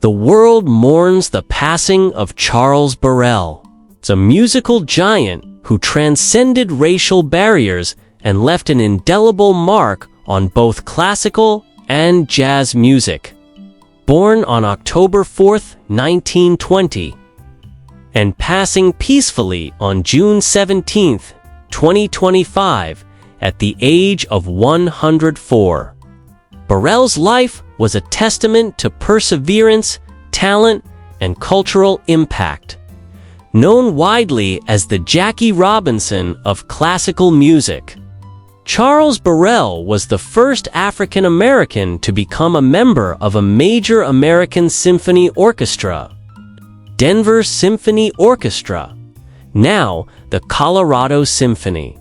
The world mourns the passing of Charles Burrell, a musical giant who transcended racial barriers and left an indelible mark on both classical and jazz music. Born on October 4, 1920, and passing peacefully on June 17, 2025, at the age of 104. Burrell's life was a testament to perseverance, talent, and cultural impact. Known widely as the Jackie Robinson of classical music, Charles Burrell was the first African American to become a member of a major American symphony orchestra, Denver Symphony Orchestra, now the Colorado Symphony.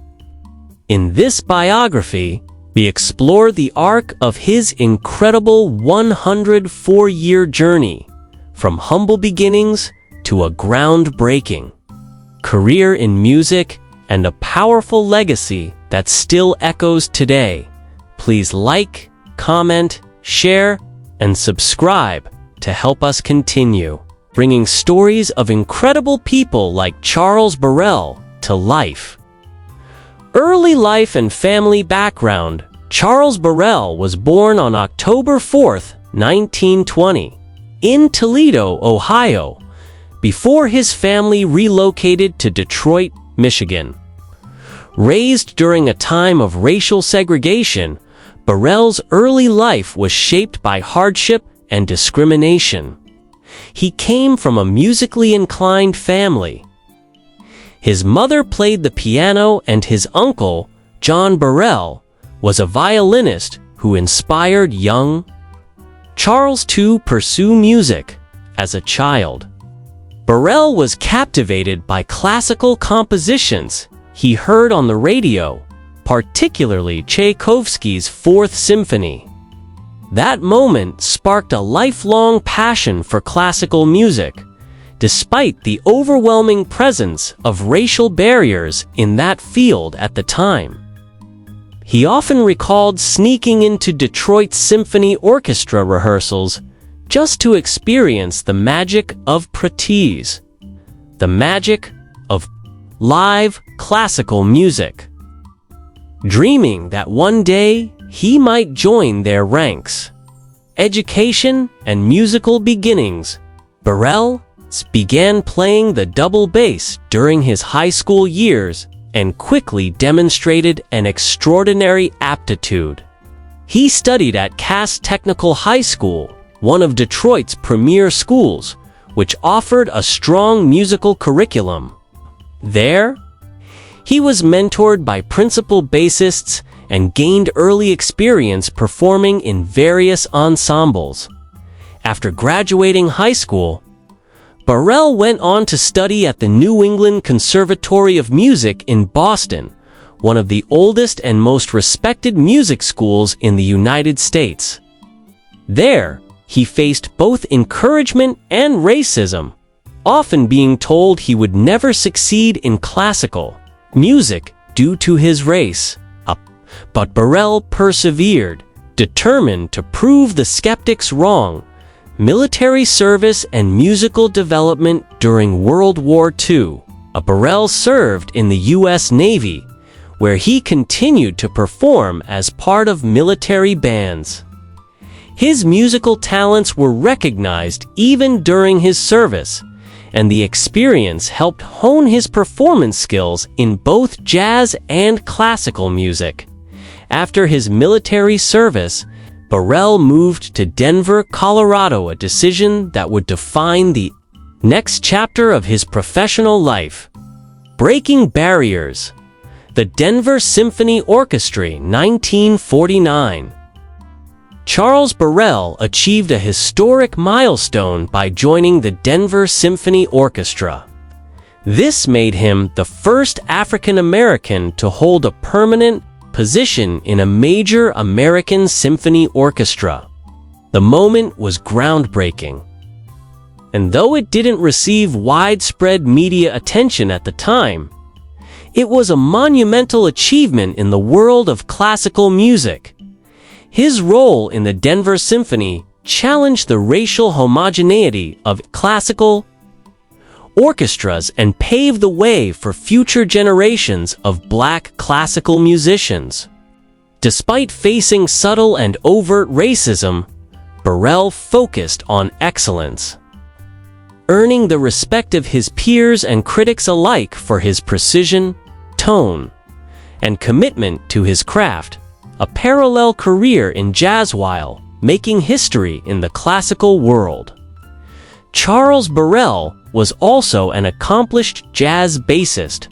In this biography, we explore the arc of his incredible 104-year journey, from humble beginnings to a groundbreaking career in music and a powerful legacy that still echoes today. Please like, comment, share, and subscribe to help us continue bringing stories of incredible people like Charles Burrell to life. Early life and family background. Charles Burrell was born on October 4, 1920, in Toledo, Ohio, before his family relocated to Detroit, Michigan. Raised during a time of racial segregation, Burrell's early life was shaped by hardship and discrimination. He came from a musically inclined family. His mother played the piano and his uncle, John Burrell, was a violinist who inspired young Charles to pursue music as a child. Burrell was captivated by classical compositions he heard on the radio, particularly Tchaikovsky's Fourth Symphony. That moment sparked a lifelong passion for classical music, despite the overwhelming presence of racial barriers in that field at the time. He often recalled sneaking into Detroit's Symphony Orchestra rehearsals just to experience the magic of praise, the magic of live classical music, dreaming that one day he might join their ranks. Education and musical beginnings. Burrell began playing the double bass during his high school years and quickly demonstrated an extraordinary aptitude. He studied at Cass Technical High School, one of Detroit's premier schools, which offered a strong musical curriculum. There, he was mentored by principal bassists and gained early experience performing in various ensembles. After graduating high school, Burrell went on to study at the New England Conservatory of Music in Boston, one of the oldest and most respected music schools in the United States. There, he faced both encouragement and racism, often being told he would never succeed in classical music due to his race. But Burrell persevered, determined to prove the skeptics wrong. Military service and musical development during World War II. Burrell served in the U.S. Navy, where he continued to perform as part of military bands. His musical talents were recognized even during his service, and the experience helped hone his performance skills in both jazz and classical music. After his military service, Burrell moved to Denver, Colorado, a decision that would define the next chapter of his professional life. Breaking barriers. The Denver Symphony Orchestra, 1949. Charles Burrell achieved a historic milestone by joining the Denver Symphony Orchestra. This made him the first African American to hold a permanent position in a major American symphony orchestra. The moment was groundbreaking. And though it didn't receive widespread media attention at the time, it was a monumental achievement in the world of classical music. His role in the Denver Symphony challenged the racial homogeneity of classical orchestras and paved the way for future generations of black classical musicians. Despite facing subtle and overt racism, Burrell focused on excellence, earning the respect of his peers and critics alike for his precision, tone, and commitment to his craft, a parallel career in jazz while making history in the classical world. Charles Burrell was also an accomplished jazz bassist.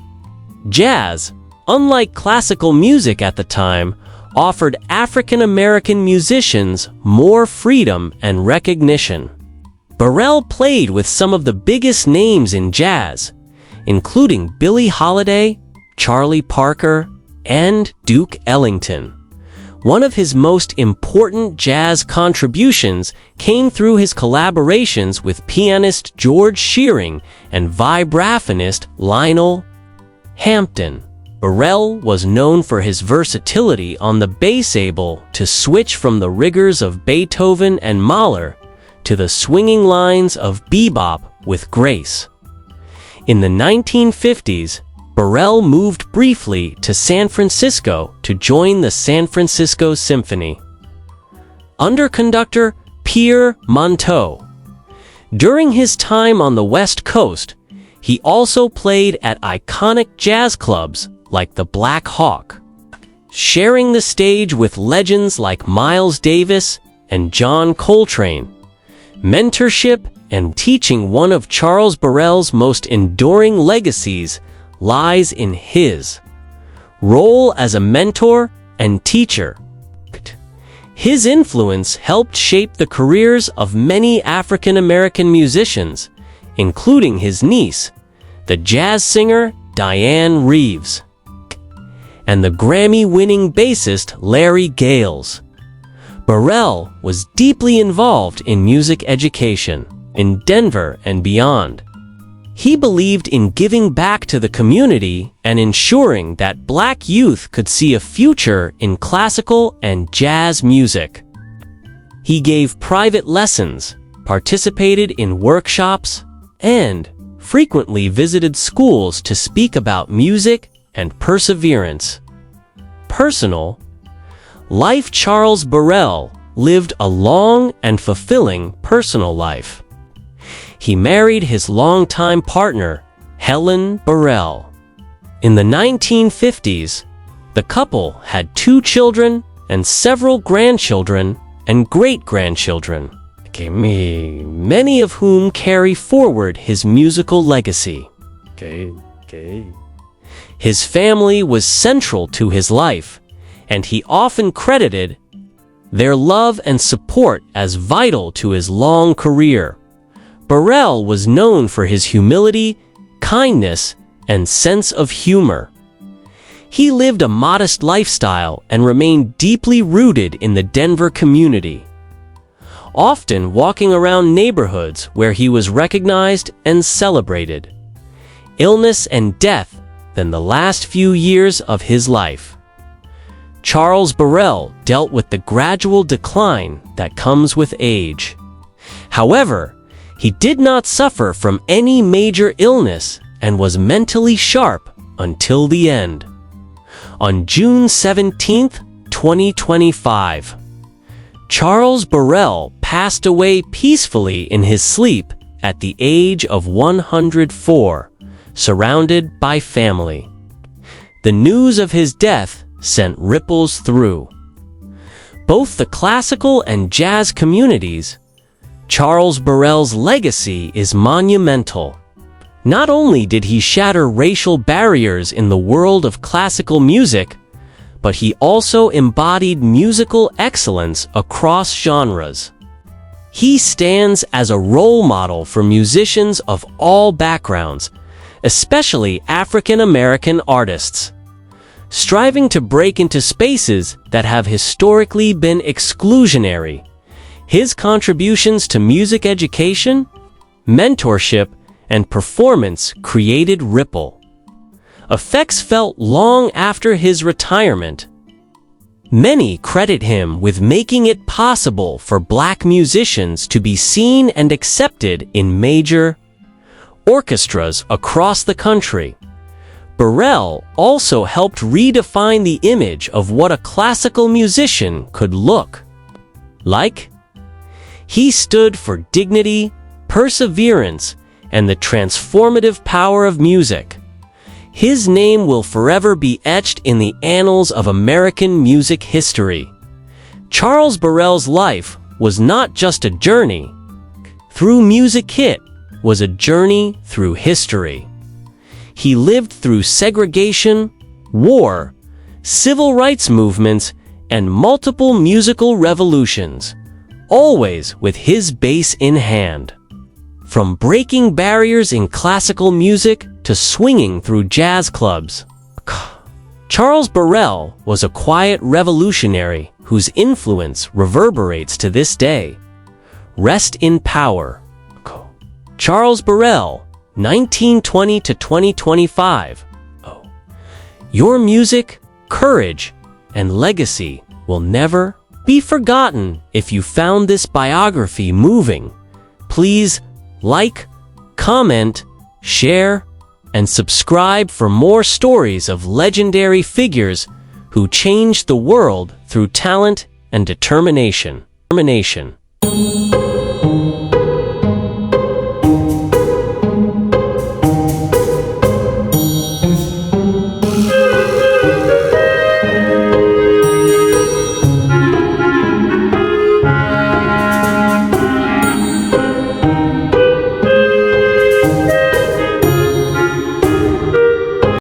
Jazz, unlike classical music at the time, offered African American musicians more freedom and recognition. Burrell played with some of the biggest names in jazz, including Billie Holiday, Charlie Parker, and Duke Ellington. One of his most important jazz contributions came through his collaborations with pianist George Shearing and vibraphonist Lionel Hampton. Burrell was known for his versatility on the bass, able to switch from the rigors of Beethoven and Mahler to the swinging lines of bebop with grace. In the 1950s, Burrell moved briefly to San Francisco to join the San Francisco Symphony under conductor Pierre Monteau. During his time on the West Coast, he also played at iconic jazz clubs like the Black Hawk, sharing the stage with legends like Miles Davis and John Coltrane. Mentorship and teaching, one of Charles Burrell's most enduring legacies, lies in his role as a mentor and teacher. His influence helped shape the careers of many African American musicians, including his niece, the jazz singer Diane Reeves, and the Grammy-winning bassist Larry Gales. Burrell was deeply involved in music education in Denver and beyond. He believed in giving back to the community and ensuring that black youth could see a future in classical and jazz music. He gave private lessons, participated in workshops, and frequently visited schools to speak about music and perseverance. Personal life: Charles Burrell lived a long and fulfilling personal life. He married his longtime partner, Helen Burrell. In the 1950s, the couple had 2 children and several grandchildren and great-grandchildren, many of whom carry forward his musical legacy. His family was central to his life, and he often credited their love and support as vital to his long career. Burrell was known for his humility, kindness, and sense of humor. He lived a modest lifestyle and remained deeply rooted in the Denver community, often walking around neighborhoods where he was recognized and celebrated. Illness and death than the last few years of his life. Charles Burrell dealt with the gradual decline that comes with age. However, he did not suffer from any major illness and was mentally sharp until the end. On June 17, 2025, Charles Burrell passed away peacefully in his sleep at the age of 104, surrounded by family. The news of his death sent ripples through both the classical and jazz communities. Charles Burrell's legacy is monumental. Not only did he shatter racial barriers in the world of classical music, but he also embodied musical excellence across genres. He stands as a role model for musicians of all backgrounds, especially African American artists, striving to break into spaces that have historically been exclusionary. His contributions to music education, mentorship, and performance created ripple effects felt long after his retirement. Many credit him with making it possible for black musicians to be seen and accepted in major orchestras across the country. Burrell also helped redefine the image of what a classical musician could look like. He stood for dignity, perseverance, and the transformative power of music. His name will forever be etched in the annals of American music history. Charles Burrell's life was not just a journey through music, it was a journey through history. He lived through segregation, war, civil rights movements, and multiple musical revolutions, always with his bass in hand. From breaking barriers in classical music to swinging through jazz clubs, Charles Burrell was a quiet revolutionary whose influence reverberates to this day. Rest in power. Charles Burrell, 1920 to 2025. Your music, courage, and legacy will never be forgotten. If you found this biography moving, please like, comment, share, and subscribe for more stories of legendary figures who changed the world through talent and determination.